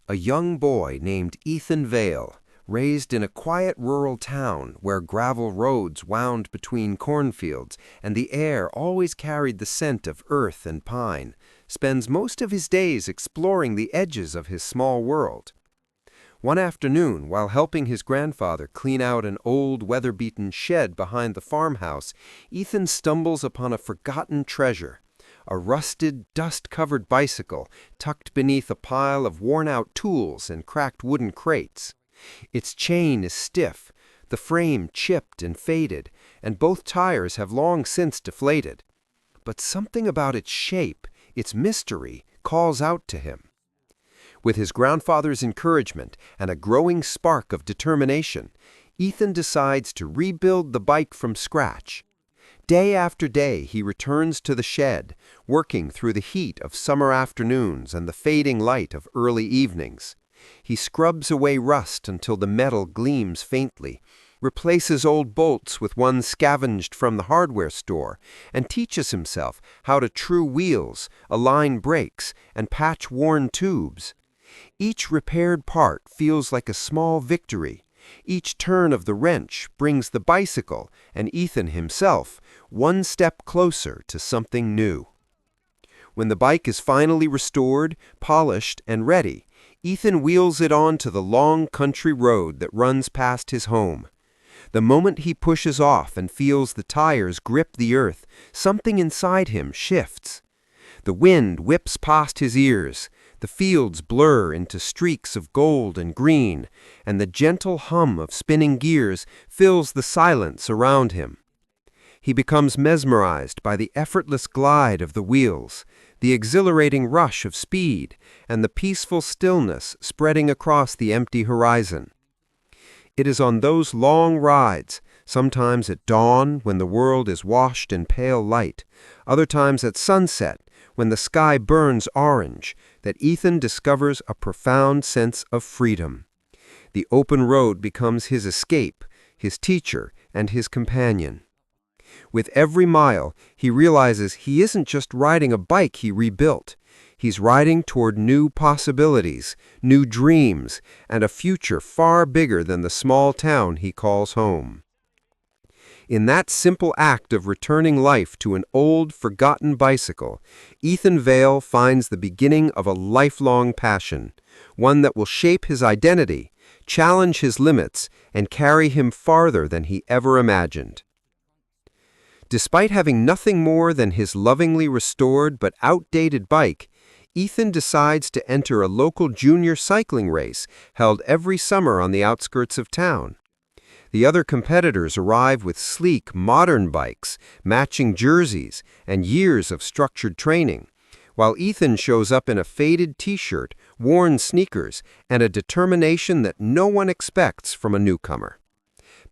A young boy named Ethan Vale, raised in a quiet rural town where gravel roads wound between cornfields and the air always carried the scent of earth and pine, spends most of his days exploring the edges of his small world. One afternoon, while helping his grandfather clean out an old weather-beaten shed behind the farmhouse, Ethan stumbles upon a forgotten treasure. A rusted, dust-covered bicycle tucked beneath a pile of worn-out tools and cracked wooden crates. Its chain is stiff, the frame chipped and faded, and both tires have long since deflated. But something about its shape, its mystery, calls out to him. With his grandfather's encouragement and a growing spark of determination, Ethan decides to rebuild the bike from scratch. Day after day, he returns to the shed, working through the heat of summer afternoons and the fading light of early evenings. He scrubs away rust until the metal gleams faintly, replaces old bolts with ones scavenged from the hardware store, and teaches himself how to true wheels, align brakes, and patch worn tubes. Each repaired part feels like a small victory. Each turn of the wrench brings the bicycle, and Ethan himself, one step closer to something new. When the bike is finally restored, polished, and ready, Ethan wheels it onto the long country road that runs past his home. The moment he pushes off and feels the tires grip the earth, something inside him shifts. The wind whips past his ears, the fields blur into streaks of gold and green, and the gentle hum of spinning gears fills the silence around him. He becomes mesmerized by the effortless glide of the wheels, the exhilarating rush of speed, and the peaceful stillness spreading across the empty horizon. It is on those long rides, sometimes at dawn when the world is washed in pale light, other times at sunset when the sky burns orange, that Ethan discovers a profound sense of freedom. The open road becomes his escape, his teacher, and his companion. With every mile, he realizes he isn't just riding a bike he rebuilt. He's riding toward new possibilities, new dreams, and a future far bigger than the small town he calls home. In that simple act of returning life to an old, forgotten bicycle, Ethan Vale finds the beginning of a lifelong passion, one that will shape his identity, challenge his limits, and carry him farther than he ever imagined. Despite having nothing more than his lovingly restored but outdated bike, Ethan decides to enter a local junior cycling race held every summer on the outskirts of town. The other competitors arrive with sleek, modern bikes, matching jerseys, and years of structured training, while Ethan shows up in a faded t-shirt, worn sneakers, and a determination that no one expects from a newcomer.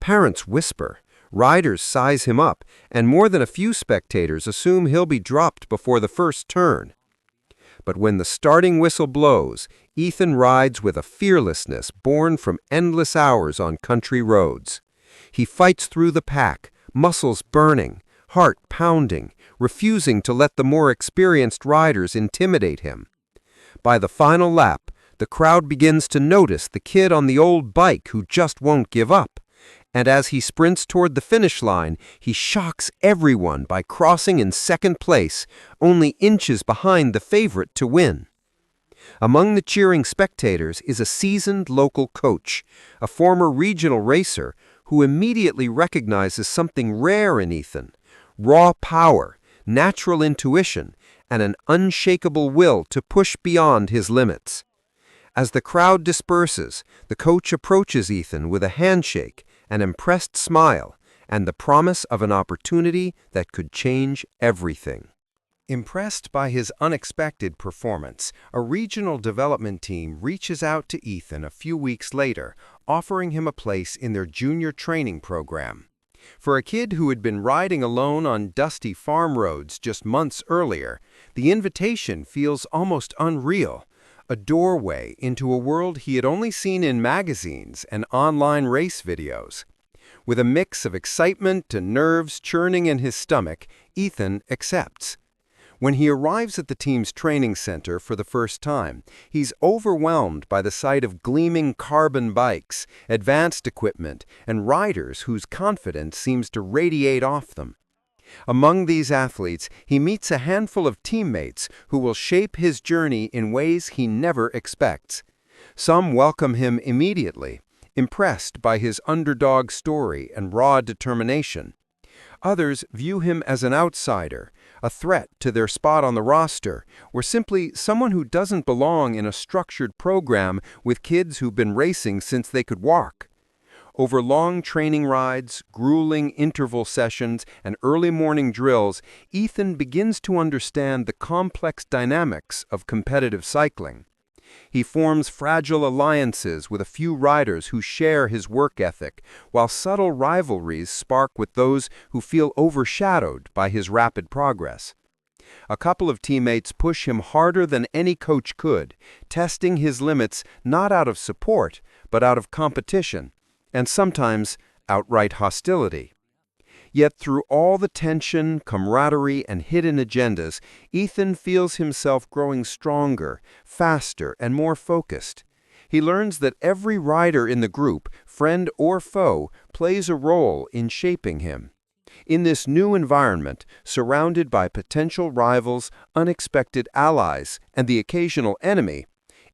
Parents whisper, riders size him up, and more than a few spectators assume he'll be dropped before the first turn. But when the starting whistle blows, Ethan rides with a fearlessness born from endless hours on country roads. He fights through the pack, muscles burning, heart pounding, refusing to let the more experienced riders intimidate him. By the final lap, the crowd begins to notice the kid on the old bike who just won't give up. And as he sprints toward the finish line, he shocks everyone by crossing in second place, only inches behind the favorite to win. Among the cheering spectators is a seasoned local coach, a former regional racer, who immediately recognizes something rare in Ethan: raw power, natural intuition, and an unshakable will to push beyond his limits. As the crowd disperses, the coach approaches Ethan with a handshake, an impressed smile, and the promise of an opportunity that could change everything. Impressed by his unexpected performance, a regional development team reaches out to Ethan a few weeks later, offering him a place in their junior training program. For a kid who had been riding alone on dusty farm roads just months earlier, the invitation feels almost unreal, a doorway into a world he had only seen in magazines and online race videos. With a mix of excitement and nerves churning in his stomach, Ethan accepts. When he arrives at the team's training center for the first time, he's overwhelmed by the sight of gleaming carbon bikes, advanced equipment, and riders whose confidence seems to radiate off them. Among these athletes, he meets a handful of teammates who will shape his journey in ways he never expects. Some welcome him immediately, impressed by his underdog story and raw determination. Others view him as an outsider, a threat to their spot on the roster, or simply someone who doesn't belong in a structured program with kids who've been racing since they could walk. Over long training rides, grueling interval sessions, and early morning drills, Ethan begins to understand the complex dynamics of competitive cycling. He forms fragile alliances with a few riders who share his work ethic, while subtle rivalries spark with those who feel overshadowed by his rapid progress. A couple of teammates push him harder than any coach could, testing his limits not out of support, but out of competition, and sometimes outright hostility. Yet through all the tension, camaraderie, and hidden agendas, Ethan feels himself growing stronger, faster, and more focused. He learns that every rider in the group, friend or foe, plays a role in shaping him. In this new environment, surrounded by potential rivals, unexpected allies, and the occasional enemy,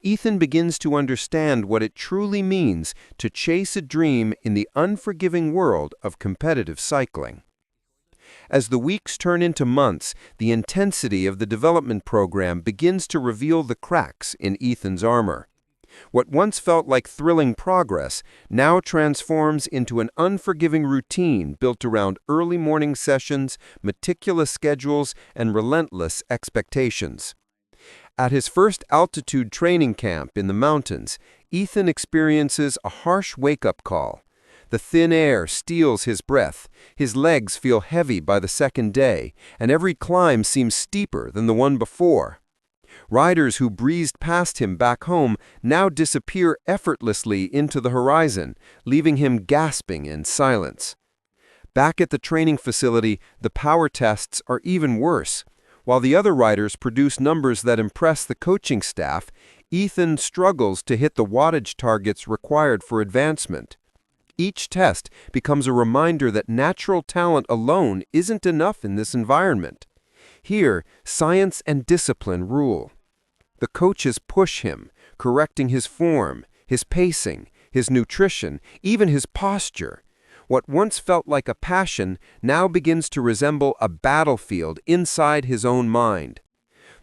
Ethan begins to understand what it truly means to chase a dream in the unforgiving world of competitive cycling. As the weeks turn into months, the intensity of the development program begins to reveal the cracks in Ethan's armor. What once felt like thrilling progress now transforms into an unforgiving routine built around early morning sessions, meticulous schedules, and relentless expectations. At his first altitude training camp in the mountains, Ethan experiences a harsh wake-up call. The thin air steals his breath, his legs feel heavy by the second day, and every climb seems steeper than the one before. Riders who breezed past him back home now disappear effortlessly into the horizon, leaving him gasping in silence. Back at the training facility, the power tests are even worse. While the other riders produce numbers that impress the coaching staff, Ethan struggles to hit the wattage targets required for advancement. Each test becomes a reminder that natural talent alone isn't enough in this environment. Here, science and discipline rule. The coaches push him, correcting his form, his pacing, his nutrition, even his posture. What once felt like a passion now begins to resemble a battlefield inside his own mind.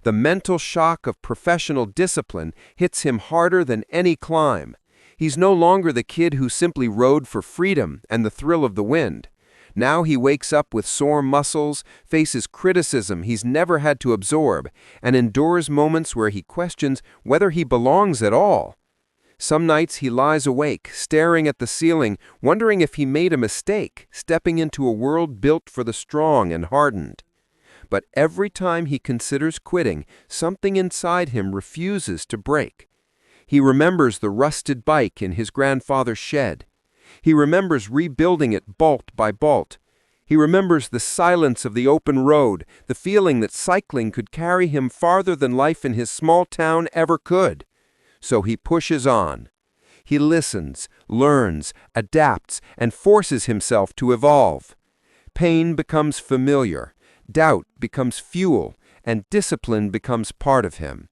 The mental shock of professional discipline hits him harder than any climb. He's no longer the kid who simply rode for freedom and the thrill of the wind. Now he wakes up with sore muscles, faces criticism he's never had to absorb, and endures moments where he questions whether he belongs at all. Some nights he lies awake, staring at the ceiling, wondering if he made a mistake, stepping into a world built for the strong and hardened. But every time he considers quitting, something inside him refuses to break. He remembers the rusted bike in his grandfather's shed. He remembers rebuilding it bolt by bolt. He remembers the silence of the open road, the feeling that cycling could carry him farther than life in his small town ever could. So he pushes on. He listens, learns, adapts, and forces himself to evolve. Pain becomes familiar, doubt becomes fuel, and discipline becomes part of him.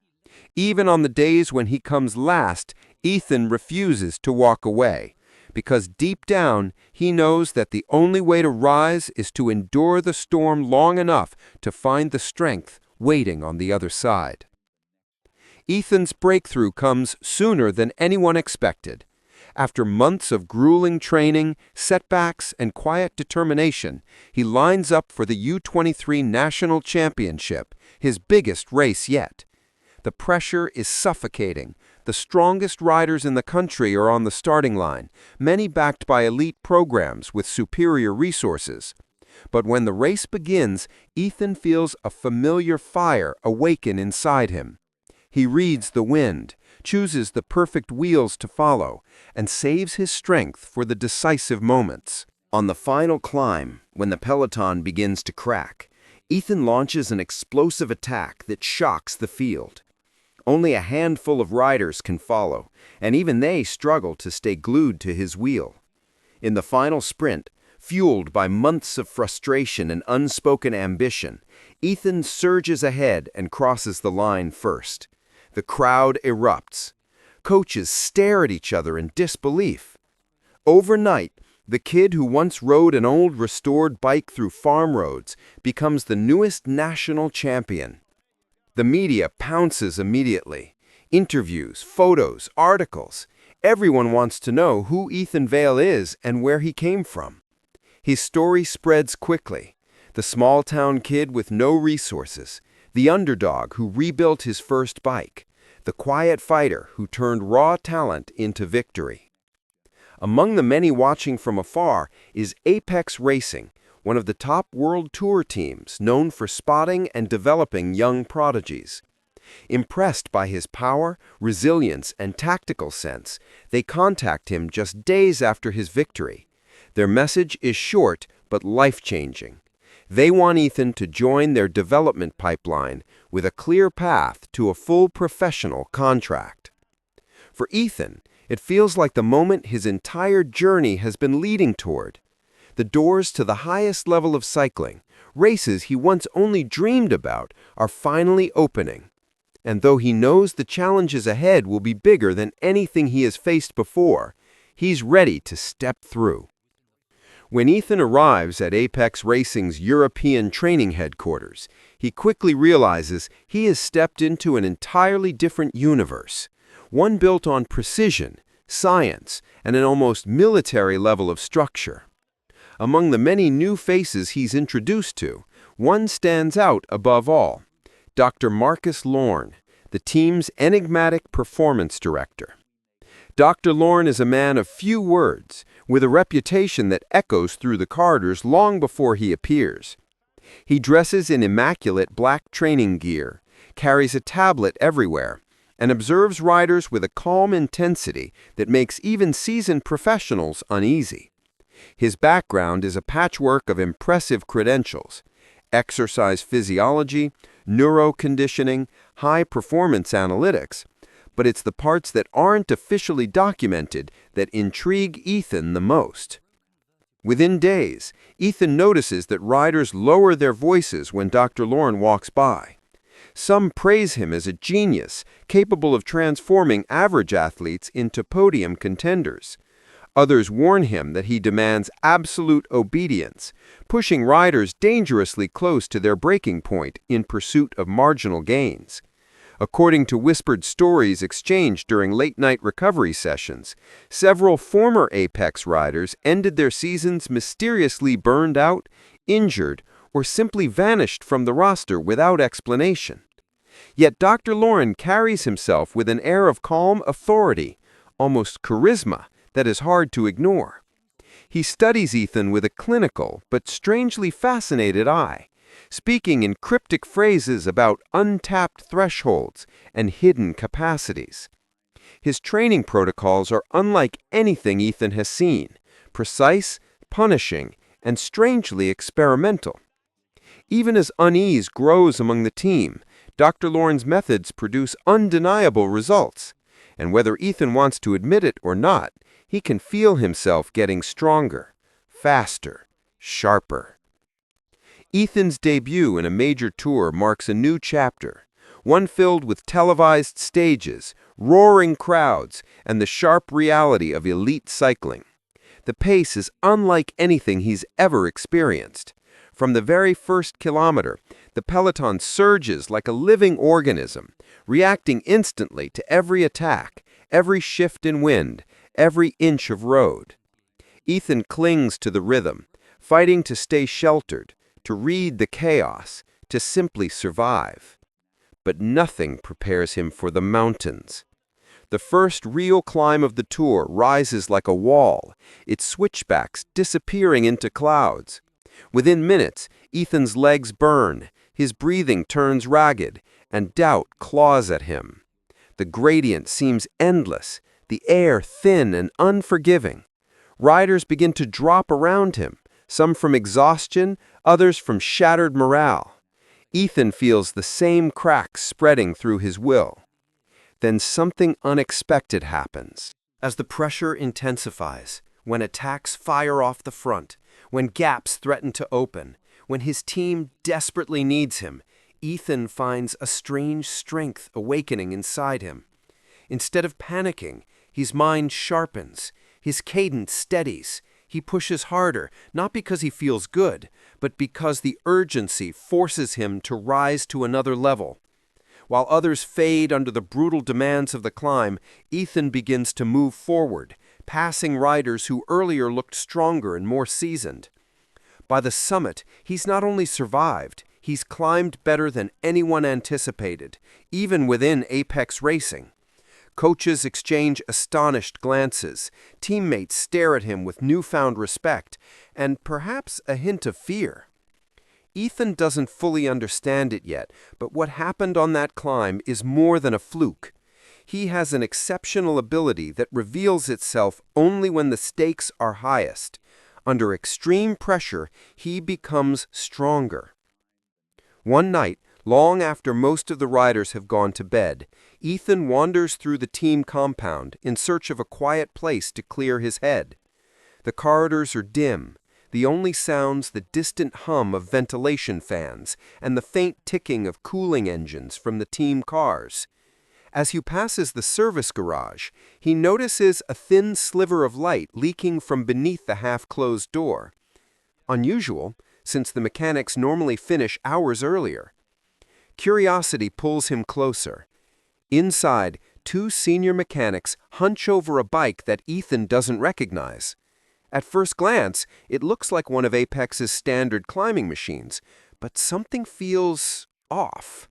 Even on the days when he comes last, Ethan refuses to walk away, because deep down he knows that the only way to rise is to endure the storm long enough to find the strength waiting on the other side. Ethan's breakthrough comes sooner than anyone expected. After months of grueling training, setbacks, and quiet determination, he lines up for the U23 National Championship, his biggest race yet. The pressure is suffocating. The strongest riders in the country are on the starting line, many backed by elite programs with superior resources. But when the race begins, Ethan feels a familiar fire awaken inside him. He reads the wind, chooses the perfect wheels to follow, and saves his strength for the decisive moments. On the final climb, when the peloton begins to crack, Ethan launches an explosive attack that shocks the field. Only a handful of riders can follow, and even they struggle to stay glued to his wheel. In the final sprint, fueled by months of frustration and unspoken ambition, Ethan surges ahead and crosses the line first. The crowd erupts. Coaches stare at each other in disbelief. Overnight, the kid who once rode an old restored bike through farm roads becomes the newest national champion. The media pounces immediately. Interviews, photos, articles. Everyone wants to know who Ethan Vale is and where he came from. His story spreads quickly. The small-town kid with no resources, the underdog who rebuilt his first bike, the quiet fighter who turned raw talent into victory. Among the many watching from afar is Apex Racing, one of the top world tour teams known for spotting and developing young prodigies. Impressed by his power, resilience, and tactical sense, they contact him just days after his victory. Their message is short but life-changing. They want Ethan to join their development pipeline with a clear path to a full professional contract. For Ethan, it feels like the moment his entire journey has been leading toward. The doors to the highest level of cycling, races he once only dreamed about, are finally opening. And though he knows the challenges ahead will be bigger than anything he has faced before, he's ready to step through. When Ethan arrives at Apex Racing's European training headquarters, he quickly realizes he has stepped into an entirely different universe, one built on precision, science, and an almost military level of structure. Among the many new faces he's introduced to, one stands out above all: Dr. Marcus Lorne, the team's enigmatic performance director. Dr. Lorne is a man of few words, with a reputation that echoes through the corridors long before he appears. He dresses in immaculate black training gear, carries a tablet everywhere, and observes riders with a calm intensity that makes even seasoned professionals uneasy. His background is a patchwork of impressive credentials: exercise physiology, neuroconditioning, high-performance analytics, but it's the parts that aren't officially documented that intrigue Ethan the most. Within days, Ethan notices that riders lower their voices when Dr. Lorne walks by. Some praise him as a genius, capable of transforming average athletes into podium contenders. Others warn him that he demands absolute obedience, pushing riders dangerously close to their breaking point in pursuit of marginal gains. According to whispered stories exchanged during late-night recovery sessions, several former Apex riders ended their seasons mysteriously burned out, injured, or simply vanished from the roster without explanation. Yet Dr. Lorne carries himself with an air of calm authority, almost charisma, that is hard to ignore. He studies Ethan with a clinical but strangely fascinated eye, speaking in cryptic phrases about untapped thresholds and hidden capacities. His training protocols are unlike anything Ethan has seen: precise, punishing, and strangely experimental. Even as unease grows among the team, Dr. Lorne's methods produce undeniable results, and whether Ethan wants to admit it or not, he can feel himself getting stronger, faster, sharper. Ethan's debut in a major tour marks a new chapter, one filled with televised stages, roaring crowds, and the sharp reality of elite cycling. The pace is unlike anything he's ever experienced. From the very first kilometer, the peloton surges like a living organism, reacting instantly to every attack, every shift in wind, every inch of road. Ethan clings to the rhythm, fighting to stay sheltered, to read the chaos, to simply survive. But nothing prepares him for the mountains. The first real climb of the tour rises like a wall, its switchbacks disappearing into clouds. Within minutes, Ethan's legs burn, his breathing turns ragged, and doubt claws at him. The gradient seems endless, the air thin and unforgiving. Riders begin to drop around him, some from exhaustion, others from shattered morale. Ethan feels the same cracks spreading through his will. Then something unexpected happens. As the pressure intensifies, when attacks fire off the front, when gaps threaten to open, when his team desperately needs him, Ethan finds a strange strength awakening inside him. Instead of panicking, his mind sharpens, his cadence steadies. He pushes harder, not because he feels good, but because the urgency forces him to rise to another level. While others fade under the brutal demands of the climb, Ethan begins to move forward, passing riders who earlier looked stronger and more seasoned. By the summit, he's not only survived, he's climbed better than anyone anticipated, even within Apex Racing. Coaches exchange astonished glances, teammates stare at him with newfound respect, and perhaps a hint of fear. Ethan doesn't fully understand it yet, but what happened on that climb is more than a fluke. He has an exceptional ability that reveals itself only when the stakes are highest. Under extreme pressure, he becomes stronger. One night, long after most of the riders have gone to bed, Ethan wanders through the team compound in search of a quiet place to clear his head. The corridors are dim, the only sounds the distant hum of ventilation fans and the faint ticking of cooling engines from the team cars. As he passes the service garage, he notices a thin sliver of light leaking from beneath the half-closed door. Unusual, since the mechanics normally finish hours earlier. Curiosity pulls him closer. Inside, two senior mechanics hunch over a bike that Ethan doesn't recognize. At first glance, it looks like one of Apex's standard climbing machines, but something feels off.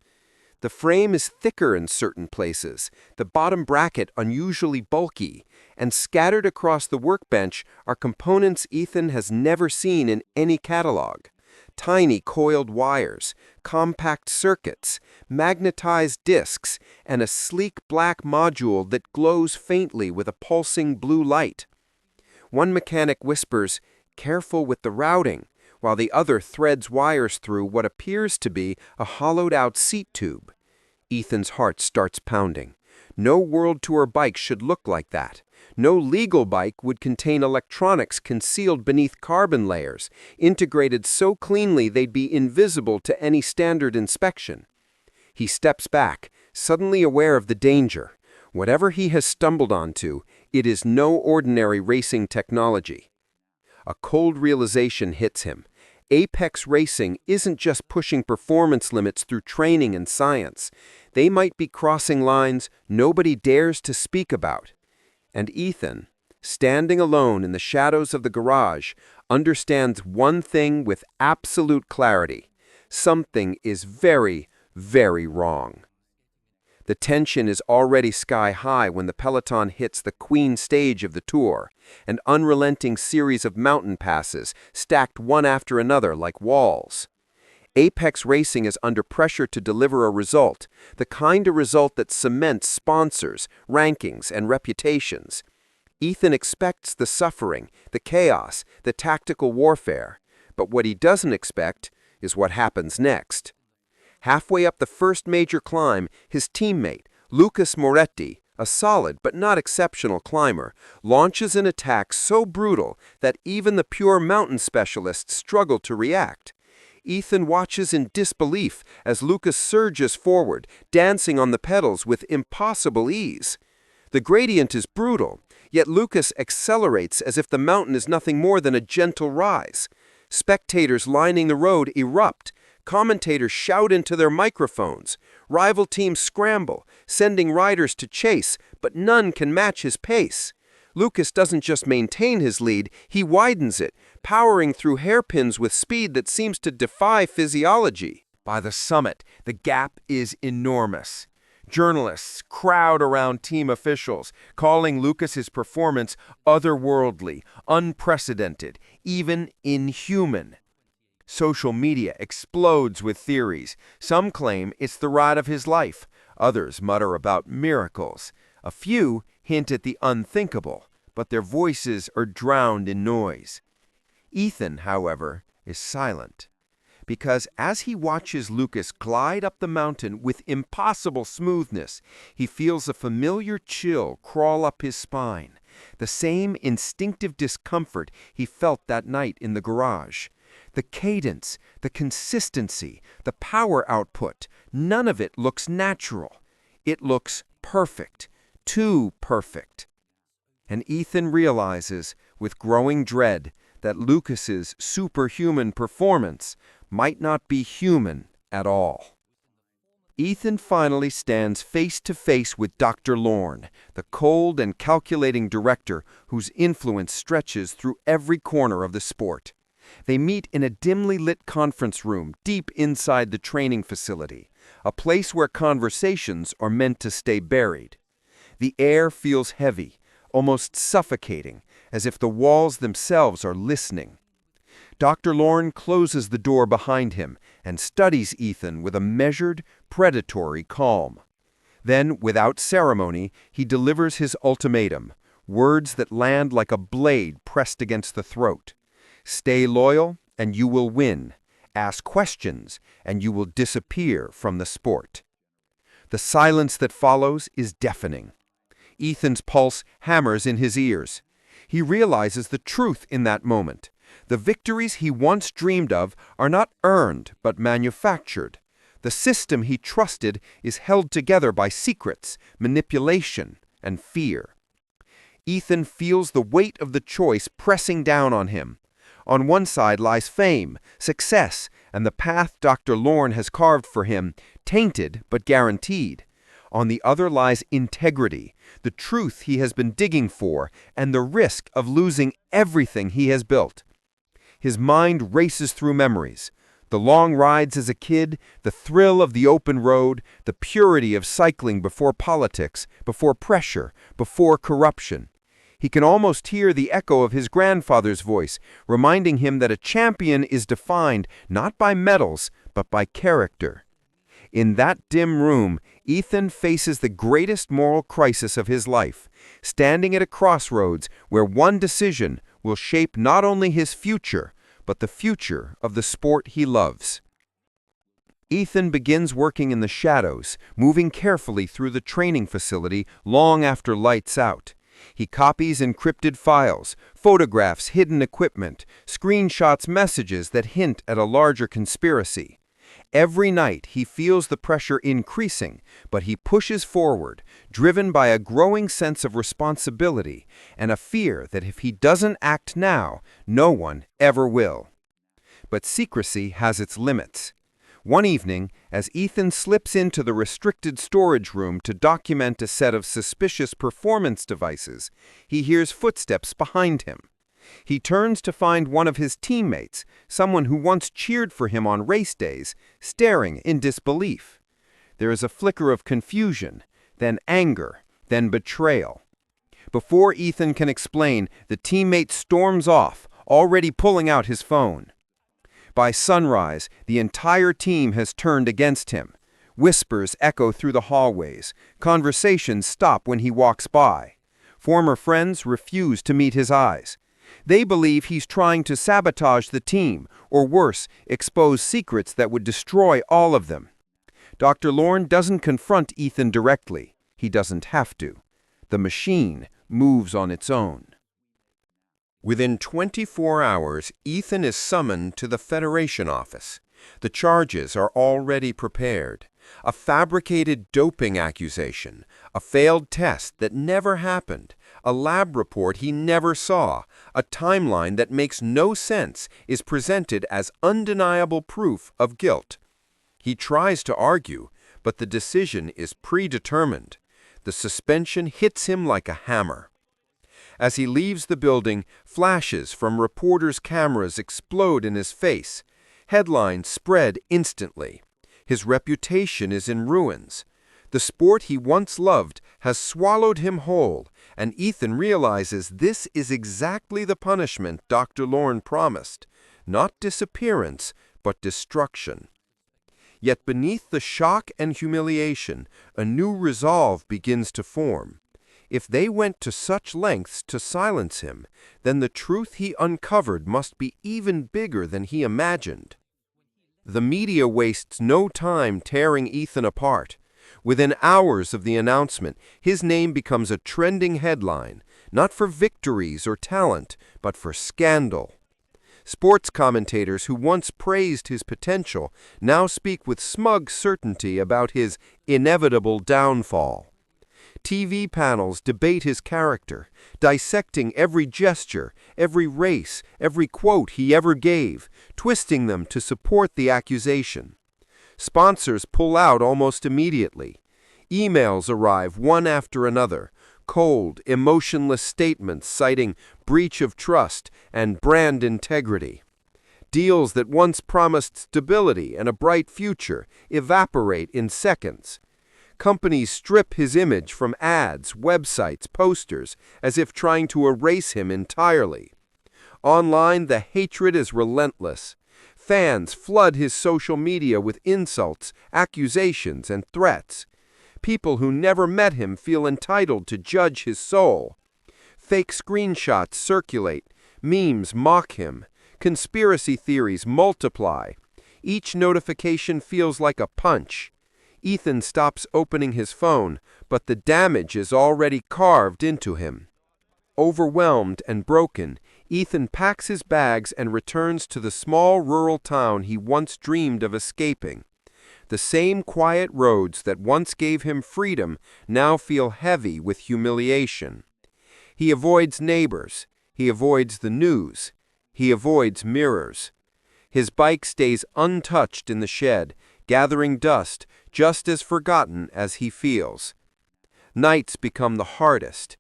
The frame is thicker in certain places, the bottom bracket unusually bulky, and scattered across the workbench are components Ethan has never seen in any catalog. Tiny coiled wires, compact circuits, magnetized discs, and a sleek black module that glows faintly with a pulsing blue light. One mechanic whispers, "Careful with the routing," while the other threads wires through what appears to be a hollowed-out seat tube. Ethan's heart starts pounding. No World Tour bike should look like that. No legal bike would contain electronics concealed beneath carbon layers, integrated so cleanly they'd be invisible to any standard inspection. He steps back, suddenly aware of the danger. Whatever he has stumbled onto, it is no ordinary racing technology. A cold realization hits him. Apex Racing isn't just pushing performance limits through training and science. They might be crossing lines nobody dares to speak about. And Ethan, standing alone in the shadows of the garage, understands one thing with absolute clarity. Something is very, very wrong. The tension is already sky high when the peloton hits the queen stage of the tour, an unrelenting series of mountain passes stacked one after another like walls. Apex Racing is under pressure to deliver a result, the kind of result that cements sponsors, rankings, and reputations. Ethan expects the suffering, the chaos, the tactical warfare, but what he doesn't expect is what happens next. Halfway up the first major climb, his teammate, Lucas Moretti, a solid but not exceptional climber, launches an attack so brutal that even the pure mountain specialists struggle to react. Ethan watches in disbelief as Lucas surges forward, dancing on the pedals with impossible ease. The gradient is brutal, yet Lucas accelerates as if the mountain is nothing more than a gentle rise. Spectators lining the road erupt. Commentators shout into their microphones. Rival teams scramble, sending riders to chase, but none can match his pace. Lucas doesn't just maintain his lead, he widens it, powering through hairpins with speed that seems to defy physiology. By the summit, the gap is enormous. Journalists crowd around team officials, calling Lucas's performance otherworldly, unprecedented, even inhuman. Social media explodes with theories. Some claim it's the ride of his life. Others mutter about miracles. A few hint at the unthinkable, but their voices are drowned in noise. Ethan, however, is silent. because as he watches Lucas glide up the mountain with impossible smoothness, he feels a familiar chill crawl up his spine, the same instinctive discomfort he felt that night in the garage. The cadence, the consistency, the power output, none of it looks natural. It looks perfect, too perfect. And Ethan realizes, with growing dread, that Lucas's superhuman performance might not be human at all. Ethan finally stands face to face with Dr. Lorne, the cold and calculating director whose influence stretches through every corner of the sport. They meet in a dimly lit conference room deep inside the training facility, a place where conversations are meant to stay buried. The air feels heavy, almost suffocating, as if the walls themselves are listening. Dr. Lorne closes the door behind him and studies Ethan with a measured, predatory calm. Then, without ceremony, he delivers his ultimatum, words that land like a blade pressed against the throat. Stay loyal, and you will win. Ask questions, and you will disappear from the sport. The silence that follows is deafening. Ethan's pulse hammers in his ears. He realizes the truth in that moment. The victories he once dreamed of are not earned, but manufactured. The system he trusted is held together by secrets, manipulation, and fear. Ethan feels the weight of the choice pressing down on him. On one side lies fame, success, and the path Dr. Lorne has carved for him, tainted but guaranteed. On the other lies integrity, the truth he has been digging for, and the risk of losing everything he has built. His mind races through memories. The long rides as a kid, the thrill of the open road, the purity of cycling before politics, before pressure, before corruption. He can almost hear the echo of his grandfather's voice, reminding him that a champion is defined not by medals, but by character. In that dim room, Ethan faces the greatest moral crisis of his life, standing at a crossroads where one decision will shape not only his future, but the future of the sport he loves. Ethan begins working in the shadows, moving carefully through the training facility long after lights out. He copies encrypted files, photographs hidden equipment, screenshots messages that hint at a larger conspiracy. Every night he feels the pressure increasing, but he pushes forward, driven by a growing sense of responsibility and a fear that if he doesn't act now, no one ever will. But secrecy has its limits. One evening, as Ethan slips into the restricted storage room to document a set of suspicious performance devices, he hears footsteps behind him. He turns to find one of his teammates, someone who once cheered for him on race days, staring in disbelief. There is a flicker of confusion, then anger, then betrayal. Before Ethan can explain, the teammate storms off, already pulling out his phone. By sunrise, the entire team has turned against him. Whispers echo through the hallways. Conversations stop when he walks by. Former friends refuse to meet his eyes. They believe he's trying to sabotage the team, or worse, expose secrets that would destroy all of them. Dr. Lorne doesn't confront Ethan directly. He doesn't have to. The machine moves on its own. Within 24 hours, Ethan is summoned to the Federation office. The charges are already prepared. A fabricated doping accusation, a failed test that never happened, a lab report he never saw, a timeline that makes no sense is presented as undeniable proof of guilt. He tries to argue, but the decision is predetermined. The suspension hits him like a hammer. As he leaves the building, flashes from reporters' cameras explode in his face. Headlines spread instantly. His reputation is in ruins. The sport he once loved has swallowed him whole, and Ethan realizes this is exactly the punishment Dr. Lorne promised. Not disappearance, but destruction. Yet beneath the shock and humiliation, a new resolve begins to form. If they went to such lengths to silence him, then the truth he uncovered must be even bigger than he imagined. The media wastes no time tearing Ethan apart. Within hours of the announcement, his name becomes a trending headline, not for victories or talent, but for scandal. Sports commentators who once praised his potential now speak with smug certainty about his inevitable downfall. TV panels debate his character, dissecting every gesture, every race, every quote he ever gave, twisting them to support the accusation. Sponsors pull out almost immediately. Emails arrive one after another, cold, emotionless statements citing breach of trust and brand integrity. Deals that once promised stability and a bright future evaporate in seconds. Companies strip his image from ads, websites, posters, as if trying to erase him entirely. Online, the hatred is relentless. Fans flood his social media with insults, accusations, and threats. People who never met him feel entitled to judge his soul. Fake screenshots circulate, memes mock him, conspiracy theories multiply. Each notification feels like a punch. Ethan stops opening his phone, but the damage is already carved into him. Overwhelmed and broken, Ethan packs his bags and returns to the small rural town he once dreamed of escaping. The same quiet roads that once gave him freedom now feel heavy with humiliation. He avoids neighbors, he avoids the news, he avoids mirrors. His bike stays untouched in the shed, gathering dust, just as forgotten as he feels. Nights become the hardest.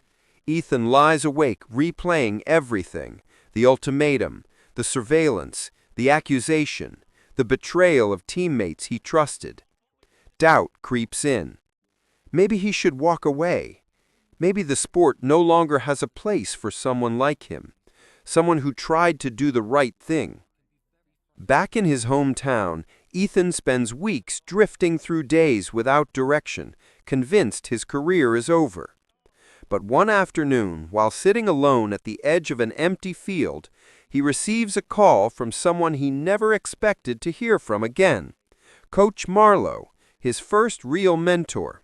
Ethan lies awake replaying everything: the ultimatum, the surveillance, the accusation, the betrayal of teammates he trusted. Doubt creeps in. Maybe he should walk away. Maybe the sport no longer has a place for someone like him, someone who tried to do the right thing. Back in his hometown, Ethan spends weeks drifting through days without direction, convinced his career is over. But one afternoon, while sitting alone at the edge of an empty field, he receives a call from someone he never expected to hear from again: Coach Marlowe, his first real mentor.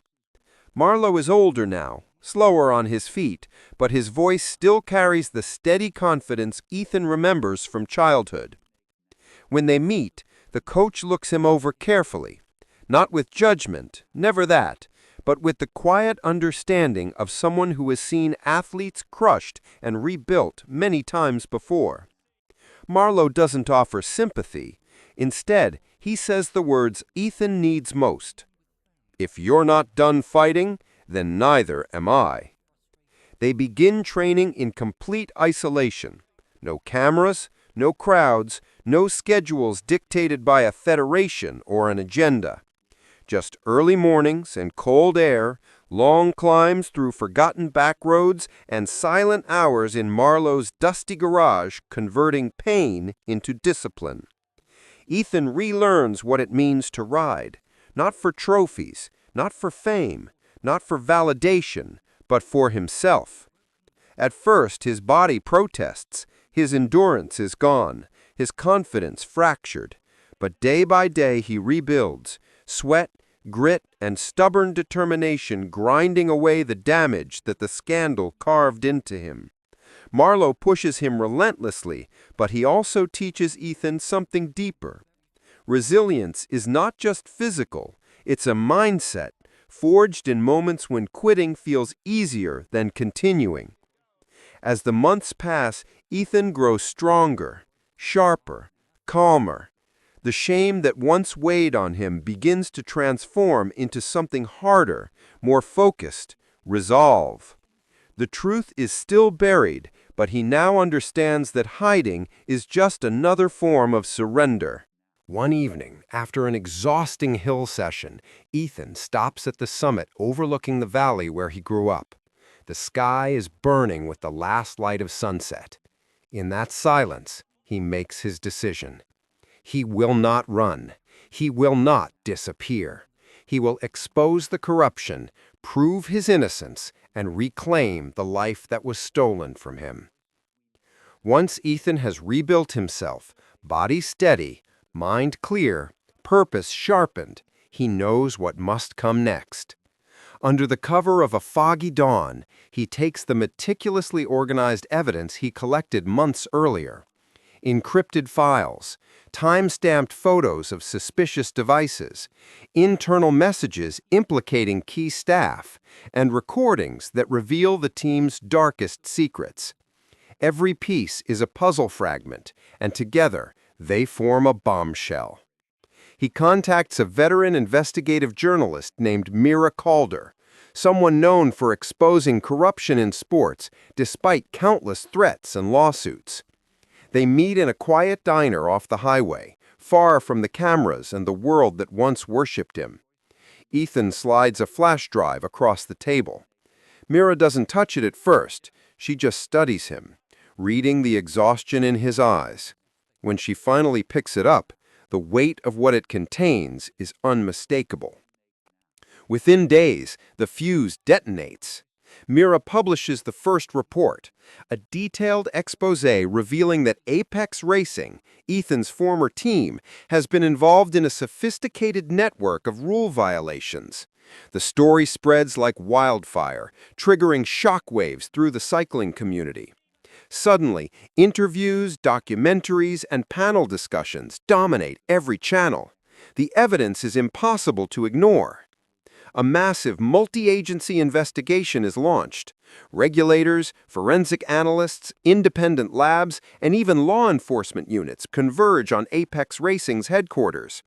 Marlowe is older now, slower on his feet, but his voice still carries the steady confidence Ethan remembers from childhood. When they meet, the coach looks him over carefully, not with judgment, never that, but with the quiet understanding of someone who has seen athletes crushed and rebuilt many times before. Marlowe doesn't offer sympathy. Instead, he says the words Ethan needs most: "If you're not done fighting, then neither am I." They begin training in complete isolation. No cameras, no crowds, no schedules dictated by a federation or an agenda. Just early mornings and cold air, long climbs through forgotten back roads, and silent hours in Marlowe's dusty garage converting pain into discipline. Ethan relearns what it means to ride, not for trophies, not for fame, not for validation, but for himself. At first, his body protests, his endurance is gone, his confidence fractured. But day by day he rebuilds, sweat, grit, and stubborn determination grinding away the damage that the scandal carved into him. Marlowe pushes him relentlessly, but he also teaches Ethan something deeper. Resilience is not just physical, it's a mindset, forged in moments when quitting feels easier than continuing. As the months pass, Ethan grows stronger, sharper, calmer. The shame that once weighed on him begins to transform into something harder, more focused: resolve. The truth is still buried, but he now understands that hiding is just another form of surrender. One evening, after an exhausting hill session, Ethan stops at the summit overlooking the valley where he grew up. The sky is burning with the last light of sunset. In that silence, he makes his decision. He will not run. He will not disappear. He will expose the corruption, prove his innocence, and reclaim the life that was stolen from him. Once Ethan has rebuilt himself, body steady, Mind clear, purpose sharpened, he knows what must come next. Under the cover of a foggy dawn, he takes the meticulously organized evidence he collected months earlier. Encrypted files, time-stamped photos of suspicious devices, internal messages implicating key staff, and recordings that reveal the team's darkest secrets. Every piece is a puzzle fragment, and together they form a bombshell. He contacts a veteran investigative journalist named Mira Calder, someone known for exposing corruption in sports despite countless threats and lawsuits. They meet in a quiet diner off the highway, far from the cameras and the world that once worshipped him. Ethan slides a flash drive across the table. Mira doesn't touch it at first, she just studies him, reading the exhaustion in his eyes. When she finally picks it up, the weight of what it contains is unmistakable. Within days, the fuse detonates. Mira publishes the first report, a detailed expose revealing that Apex Racing, Ethan's former team, has been involved in a sophisticated network of rule violations. The story spreads like wildfire, triggering shockwaves through the cycling community. Suddenly, interviews, documentaries, and panel discussions dominate every channel. The evidence is impossible to ignore. A massive multi-agency investigation is launched. Regulators, forensic analysts, independent labs, and even law enforcement units converge on Apex Racing's headquarters.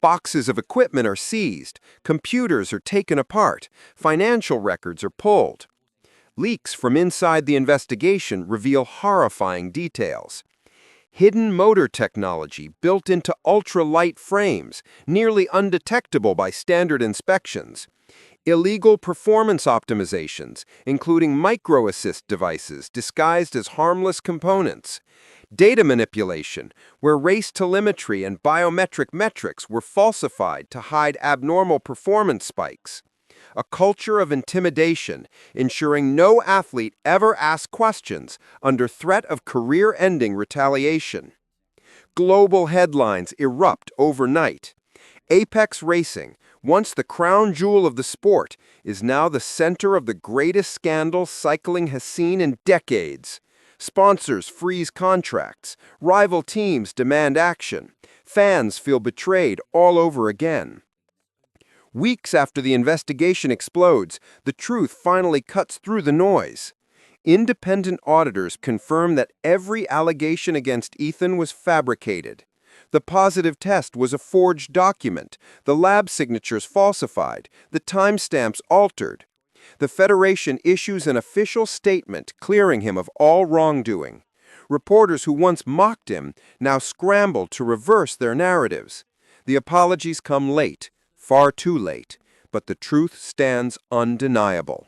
Boxes of equipment are seized, computers are taken apart, financial records are pulled. Leaks from inside the investigation reveal horrifying details. Hidden motor technology built into ultra-light frames, nearly undetectable by standard inspections. Illegal performance optimizations, including micro-assist devices disguised as harmless components. Data manipulation, where race telemetry and biometric metrics were falsified to hide abnormal performance spikes. A culture of intimidation, ensuring no athlete ever asks questions under threat of career-ending retaliation. Global headlines erupt overnight. Apex Racing, once the crown jewel of the sport, is now the center of the greatest scandal cycling has seen in decades. Sponsors freeze contracts, rival teams demand action, fans feel betrayed all over again. Weeks after the investigation explodes, the truth finally cuts through the noise. Independent auditors confirm that every allegation against Ethan was fabricated. The positive test was a forged document, the lab signatures falsified, the timestamps altered. The Federation issues an official statement clearing him of all wrongdoing. Reporters who once mocked him now scramble to reverse their narratives. The apologies come late. Far too late, but the truth stands undeniable.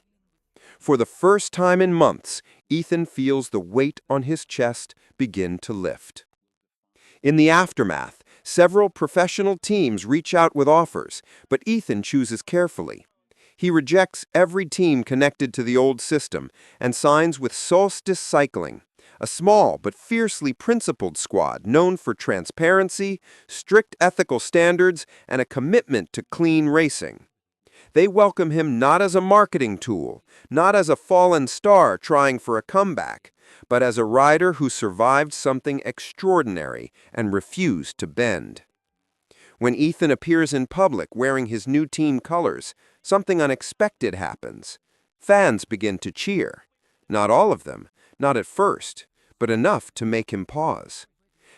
For the first time in months, Ethan feels the weight on his chest begin to lift. In the aftermath, several professional teams reach out with offers, but Ethan chooses carefully. He rejects every team connected to the old system and signs with Solstice Cycling, a small but fiercely principled squad known for transparency, strict ethical standards, and a commitment to clean racing. They welcome him not as a marketing tool, not as a fallen star trying for a comeback, but as a rider who survived something extraordinary and refused to bend. When Ethan appears in public wearing his new team colors, something unexpected happens. Fans begin to cheer. Not all of them, not at first, but enough to make him pause.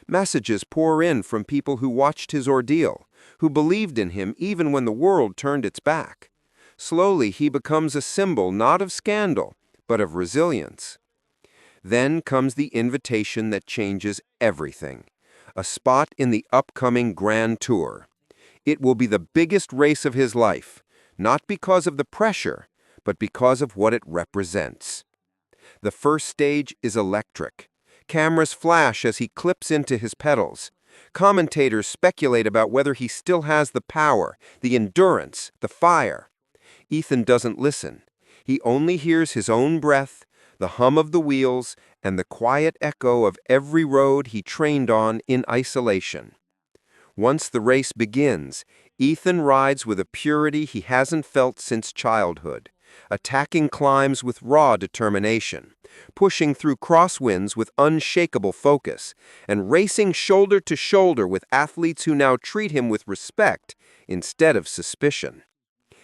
Messages pour in from people who watched his ordeal, who believed in him even when the world turned its back. Slowly, he becomes a symbol not of scandal, but of resilience. Then comes the invitation that changes everything. A spot in the upcoming Grand Tour. It will be the biggest race of his life, not because of the pressure, but because of what it represents. The first stage is electric. Cameras flash as he clips into his pedals. Commentators speculate about whether he still has the power, the endurance, the fire. Ethan doesn't listen. He only hears his own breath, the hum of the wheels, and the quiet echo of every road he trained on in isolation. Once the race begins, Ethan rides with a purity he hasn't felt since childhood, attacking climbs with raw determination, pushing through crosswinds with unshakable focus, and racing shoulder to shoulder with athletes who now treat him with respect instead of suspicion.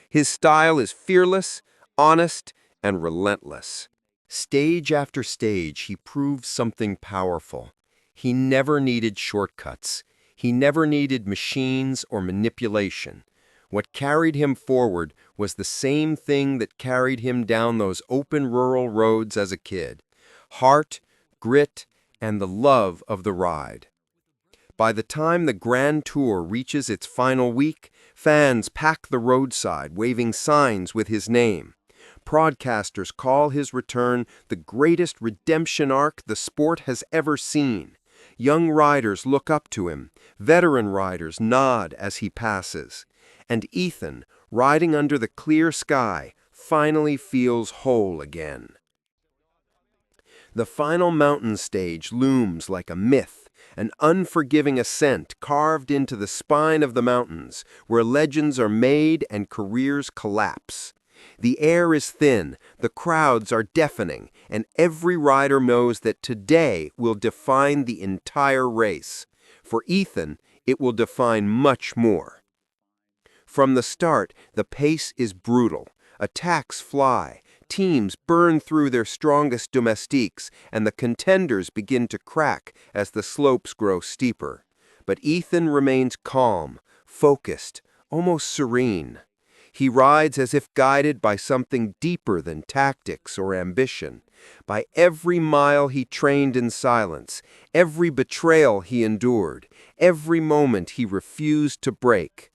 His style is fearless, honest, and relentless. Stage after stage, he proves something powerful. He never needed shortcuts. He never needed machines or manipulation. What carried him forward was the same thing that carried him down those open rural roads as a kid: heart, grit, and the love of the ride. By the time the Grand Tour reaches its final week, fans pack the roadside, waving signs with his name. Broadcasters call his return the greatest redemption arc the sport has ever seen. Young riders look up to him. Veteran riders nod as he passes. And Ethan, riding under the clear sky, finally feels whole again. The final mountain stage looms like a myth, an unforgiving ascent carved into the spine of the mountains, where legends are made and careers collapse. The air is thin, the crowds are deafening, and every rider knows that today will define the entire race. For Ethan, it will define much more. From the start, the pace is brutal. Attacks fly, teams burn through their strongest domestiques, and the contenders begin to crack as the slopes grow steeper. But Ethan remains calm, focused, almost serene. He rides as if guided by something deeper than tactics or ambition. By every mile he trained in silence, every betrayal he endured, every moment he refused to break.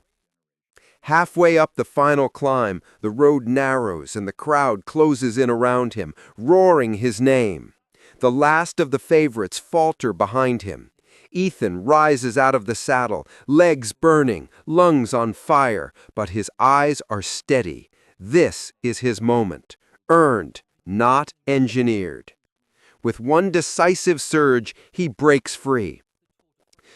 Halfway up the final climb, the road narrows and the crowd closes in around him, roaring his name. The last of the favorites falter behind him. Ethan rises out of the saddle, legs burning, lungs on fire, but his eyes are steady. This is his moment, earned, not engineered. With one decisive surge, he breaks free.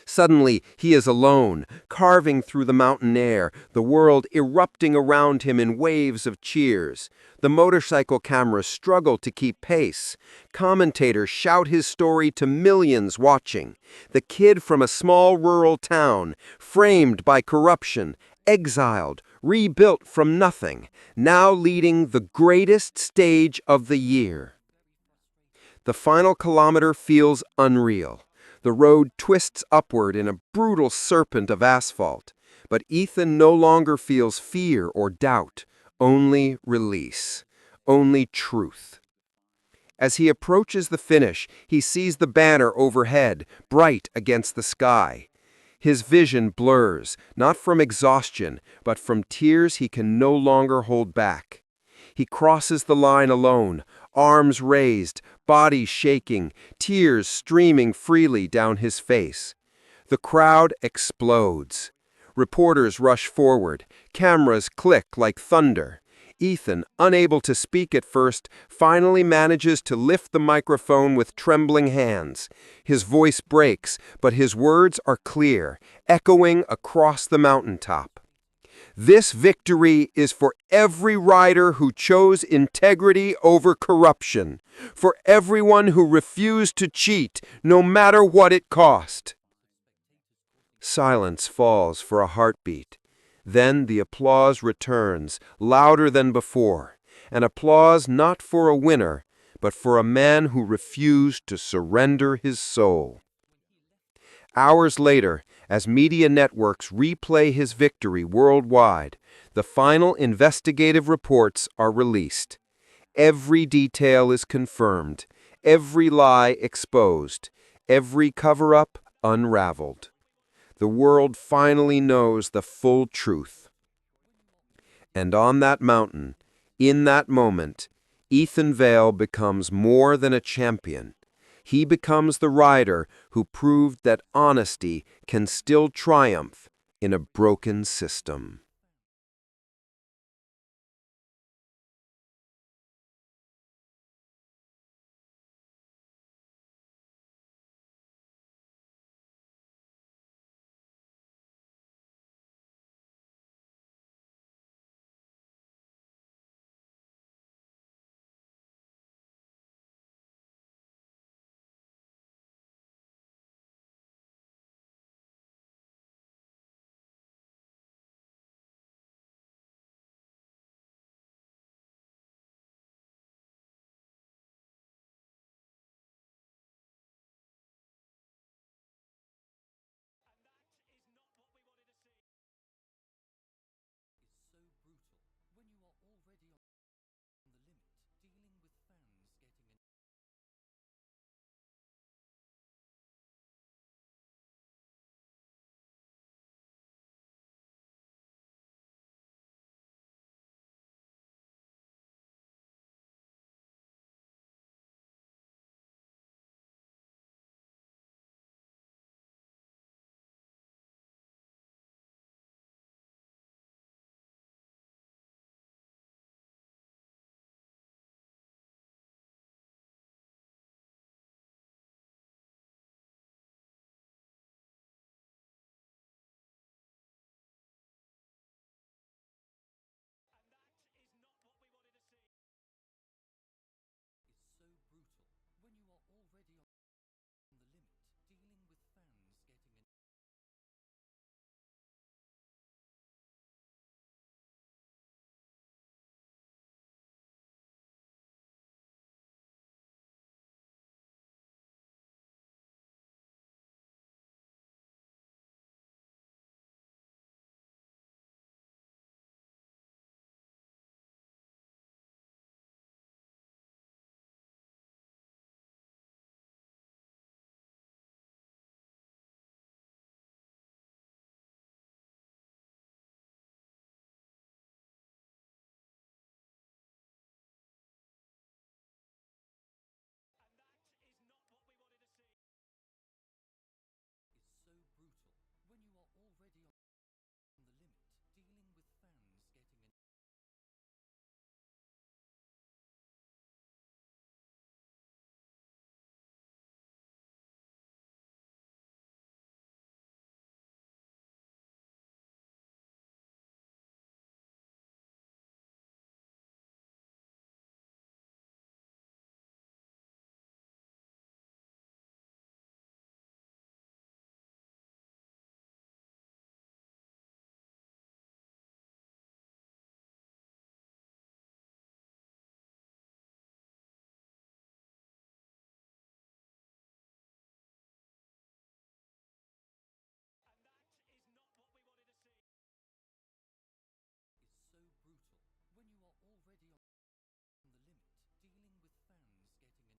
Suddenly, he is alone, carving through the mountain air, the world erupting around him in waves of cheers. The motorcycle cameras struggle to keep pace. Commentators shout his story to millions watching. The kid from a small rural town, framed by corruption, exiled, rebuilt from nothing, now leading the greatest stage of the year. The final kilometer feels unreal. The road twists upward in a brutal serpent of asphalt, but Ethan no longer feels fear or doubt, only release, only truth. As he approaches the finish, he sees the banner overhead, bright against the sky. His vision blurs, not from exhaustion, but from tears he can no longer hold back. He crosses the line alone, arms raised, body shaking, tears streaming freely down his face. The crowd explodes. Reporters rush forward. Cameras click like thunder. Ethan, unable to speak at first, finally manages to lift the microphone with trembling hands. His voice breaks, but his words are clear, echoing across the mountaintop. This victory is for every rider who chose integrity over corruption, for everyone who refused to cheat, no matter what it cost. Silence falls for a heartbeat. Then the applause returns, louder than before, an applause not for a winner, but for a man who refused to surrender his soul. Hours later, as media networks replay his victory worldwide, the final investigative reports are released. Every detail is confirmed, every lie exposed, every cover-up unraveled. The world finally knows the full truth. And on that mountain, in that moment, Ethan Vale becomes more than a champion. He becomes the rider who proved that honesty can still triumph in a broken system.